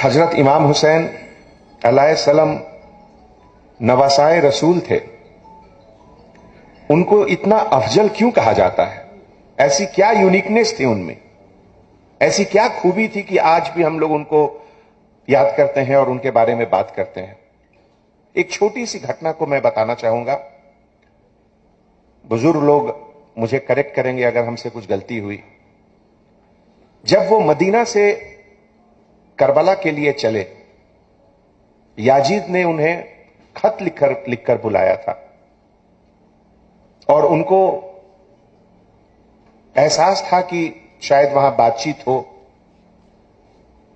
हजरत इमाम हुसैन अलैहिस्सलाम नवासाए रसूल थे, उनको इतना अफजल क्यों कहा जाता है? ऐसी क्या यूनिकनेस थी उनमें, ऐसी क्या खूबी थी कि आज भी हम लोग उनको याद करते हैं और उनके बारे में बात करते हैं? एक छोटी सी घटना को मैं बताना चाहूंगा। बुजुर्ग लोग मुझे करेक्ट करेंगे अगर हमसे कुछ गलती हुई। जब वो मदीना से करबला के लिए चले, याजीद ने उन्हें खत लिखकर बुलाया था और उनको एहसास था कि शायद वहां बातचीत हो,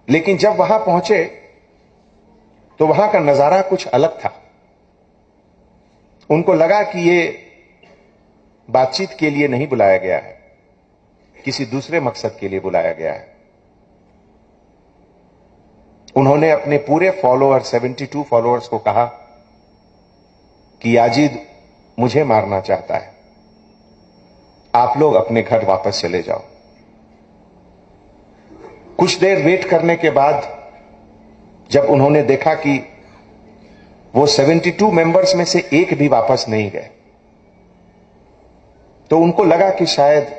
लेकिन जब वहां पहुंचे तो वहां का नजारा कुछ अलग था। उनको लगा कि ये बातचीत के लिए नहीं बुलाया गया है, किसी दूसरे मकसद के लिए बुलाया गया है। उन्होंने अपने पूरे फॉलोअर 72 फॉलोअर्स को कहा कि याजीद मुझे मारना चाहता है, आप लोग अपने घर वापस चले जाओ। कुछ देर वेट करने के बाद जब उन्होंने देखा कि वो 72 मेंबर्स में से एक भी वापस नहीं गए, तो उनको लगा कि शायद,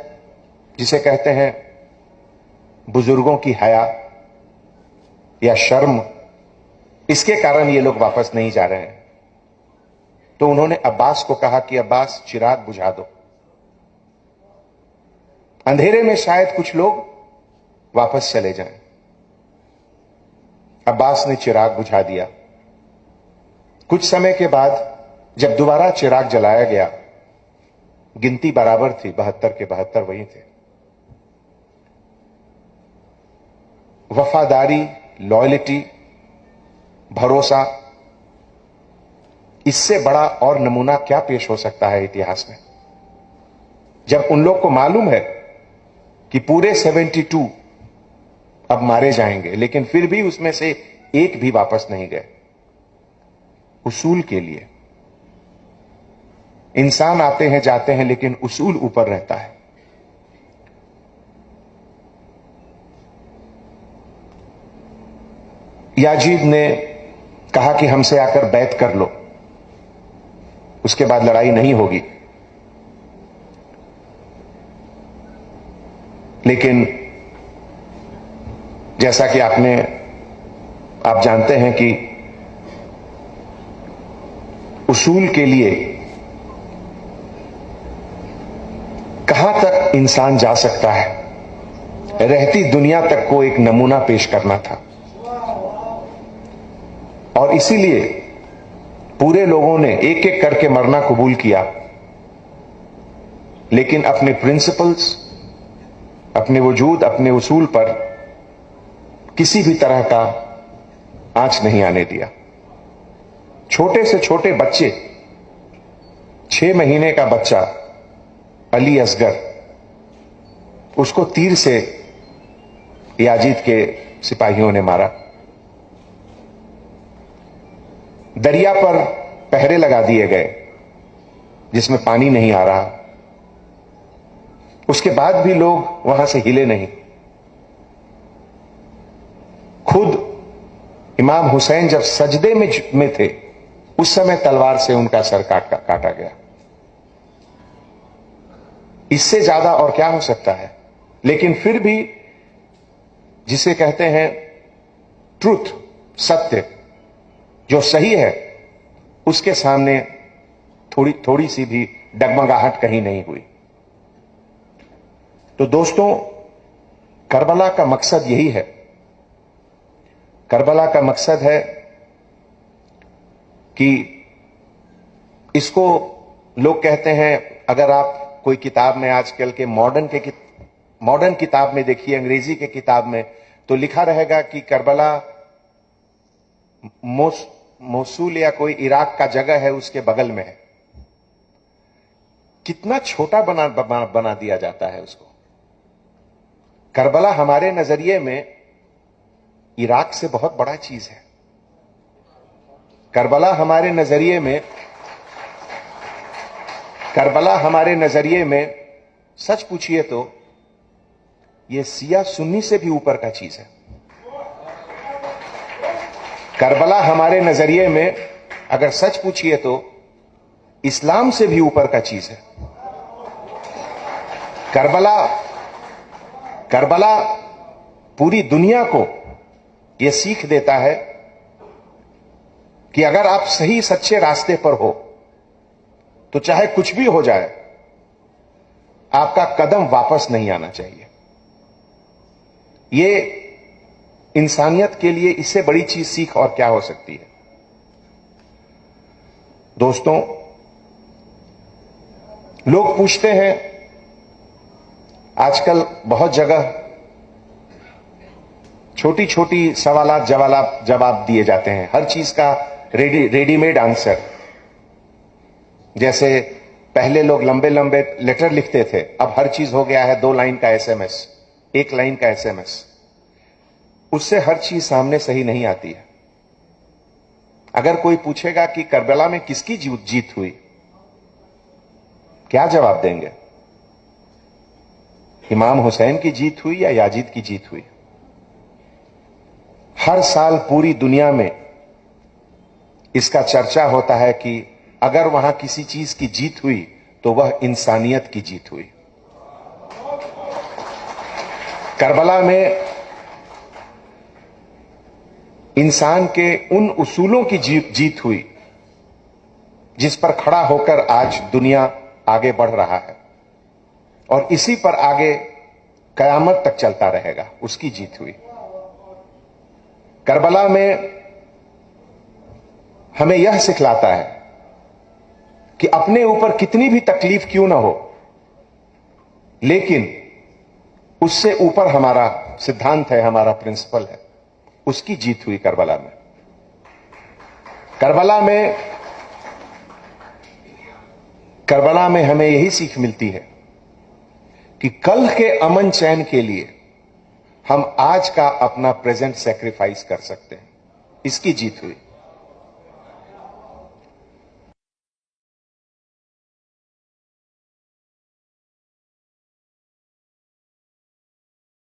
जिसे कहते हैं बुजुर्गों की हया या शर्म, इसके कारण ये लोग वापस नहीं जा रहे हैं। तो उन्होंने अब्बास को कहा कि अब्बास चिराग बुझा दो, अंधेरे में शायद कुछ लोग वापस चले जाएं। अब्बास ने चिराग बुझा दिया। कुछ समय के बाद जब दोबारा चिराग जलाया गया, गिनती बराबर थी, 72 के 72 वही थे। वफादारी, लॉयल्टी, भरोसा, इससे बड़ा और नमूना क्या पेश हो सकता है इतिहास में? जब उन लोग को मालूम है कि पूरे 72 अब मारे जाएंगे, लेकिन फिर भी उसमें से एक भी वापस नहीं गए। उसूल के लिए इंसान आते हैं जाते हैं, लेकिन उसूल ऊपर रहता है। याजीद ने कहा कि हमसे आकर बैत कर लो, उसके बाद लड़ाई नहीं होगी। लेकिन जैसा कि आप जानते हैं कि उसूल के लिए कहां तक इंसान जा सकता है, रहती दुनिया तक को एक नमूना पेश करना था। और इसीलिए पूरे लोगों ने एक एक करके मरना कबूल किया, लेकिन अपने प्रिंसिपल्स, अपने वजूद, अपने उसूल पर किसी भी तरह का आंच नहीं आने दिया। छोटे से छोटे बच्चे, 6 महीने का बच्चा अली असगर, उसको तीर से याजीद के सिपाहियों ने मारा। दरिया पर पहरे लगा दिए गए जिसमें पानी नहीं आ रहा, उसके बाद भी लोग वहां से हिले नहीं। खुद इमाम हुसैन जब सजदे में थे, उस समय तलवार से उनका सर काटा गया। इससे ज्यादा और क्या हो सकता है? लेकिन फिर भी, जिसे कहते हैं ट्रुथ, सत्य, जो सही है, उसके सामने थोड़ी सी भी डगमगाहट कहीं नहीं हुई। तो दोस्तों, करबला का मकसद यही है। करबला का मकसद है कि इसको लोग कहते हैं, अगर आप कोई किताब में आजकल के मॉडर्न किताब में देखिए, अंग्रेजी के किताब में, तो लिखा रहेगा कि करबला मोसूल या कोई इराक का जगह है, उसके बगल में है। कितना छोटा बना दिया जाता है उसको। करबला हमारे नजरिए में इराक से बहुत बड़ा चीज है। करबला हमारे नजरिए में सच पूछिए तो यह सिया सुन्नी से भी ऊपर का चीज है। करबला हमारे नजरिए में अगर सच पूछिए तो इस्लाम से भी ऊपर का चीज है। करबला पूरी दुनिया को यह सीख देता है कि अगर आप सही सच्चे रास्ते पर हो तो चाहे कुछ भी हो जाए, आपका कदम वापस नहीं आना चाहिए। यह इंसानियत के लिए इससे बड़ी चीज सीख और क्या हो सकती है। दोस्तों, लोग पूछते हैं, आजकल बहुत जगह छोटी छोटी सवालात जवाब दिए जाते हैं, हर चीज का रेडीमेड आंसर। जैसे पहले लोग लंबे लंबे लेटर लिखते थे, अब हर चीज हो गया है 2 लाइन का एसएमएस, 1 लाइन का एसएमएस। उससे हर चीज सामने सही नहीं आती है। अगर कोई पूछेगा कि करबला में किसकी जीत हुई, क्या जवाब देंगे? इमाम हुसैन की जीत हुई या याजीद की जीत हुई? हर साल पूरी दुनिया में इसका चर्चा होता है कि अगर वहां किसी चीज की जीत हुई तो वह इंसानियत की जीत हुई। करबला में इंसान के उन उसूलों की जीत हुई जिस पर खड़ा होकर आज दुनिया आगे बढ़ रहा है और इसी पर आगे कयामत तक चलता रहेगा, उसकी जीत हुई। करबला में हमें यह सिखलाता है कि अपने ऊपर कितनी भी तकलीफ क्यों ना हो, लेकिन उससे ऊपर हमारा सिद्धांत है, हमारा प्रिंसिपल है, उसकी जीत हुई करबला में। करबला में हमें यही सीख मिलती है कि कल के अमन चैन के लिए हम आज का अपना प्रेजेंट सैक्रिफाइस कर सकते हैं, इसकी जीत हुई।